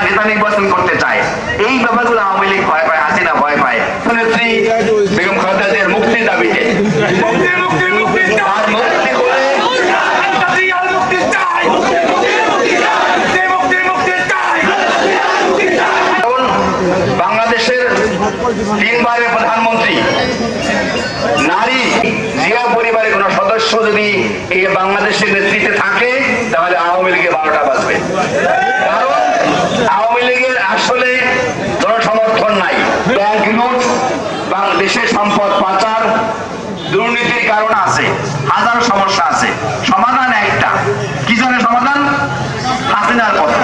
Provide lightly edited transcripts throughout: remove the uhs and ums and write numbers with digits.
নেতা নির্বাচন করতে চায়। এই ব্যাপারগুলো আওয়ামী লীগ ভয় পায়, হাসিনা ভয় পায়। নেত্রী বেগম খালেদা জিয়ার মুক্তির দাবিতে বাংলাদেশের 3 বারের প্রধানমন্ত্রী নারী জিয়া পরিবারের কোন সদস্য যদি এই বাংলাদেশের নেতৃত্বে থাকে তাহলে আওয়ামী লীগের 12টা বাজবে। কারণ আওয়ামী লীগের আসলে জনসমর্থন নাই। ব্যাংক লুট, দেশের সম্পদ পাচার, দুর্নীতির কারণ আছে, হাজারো সমস্যা আছে। সমাধান একটা, কি জানে সমাধান? হাসিনার পথে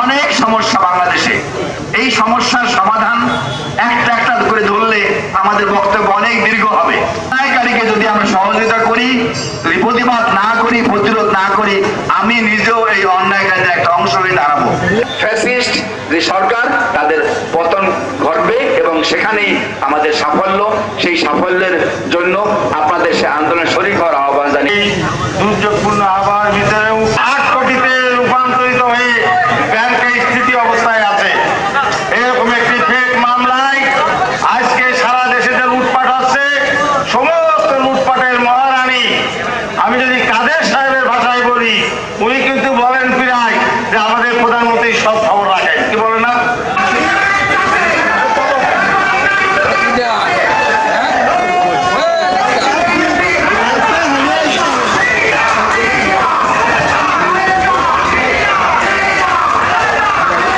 অনেক সমস্যা বাংলাদেশে। এই সমস্যার সমাধান একটা একটা করে ধরলে আমাদের বক্তব্য অনেক দীর্ঘ হবে। অন্যায়কারীকে যদি আমরা সহযোগিতা করি, যদি প্রতিবাদ না করি, প্রতিরোধ না করি, আমি নিজেও এই অন্যায়কারীদের একটা অংশ হয়ে দাঁড়াবো। ফ্যাসিস্ট যে সরকার, তাদের পতন ঘটবে এবং সেখানেই আমাদের সাফল্য। সেই সাফল্যের জন্য আপনাদের সে আন্দোলনে শরীক হওয়ার আহ্বান জানিয়ে দুর্যোগপূর্ণ আবহাওয়ার ভিতরেও 8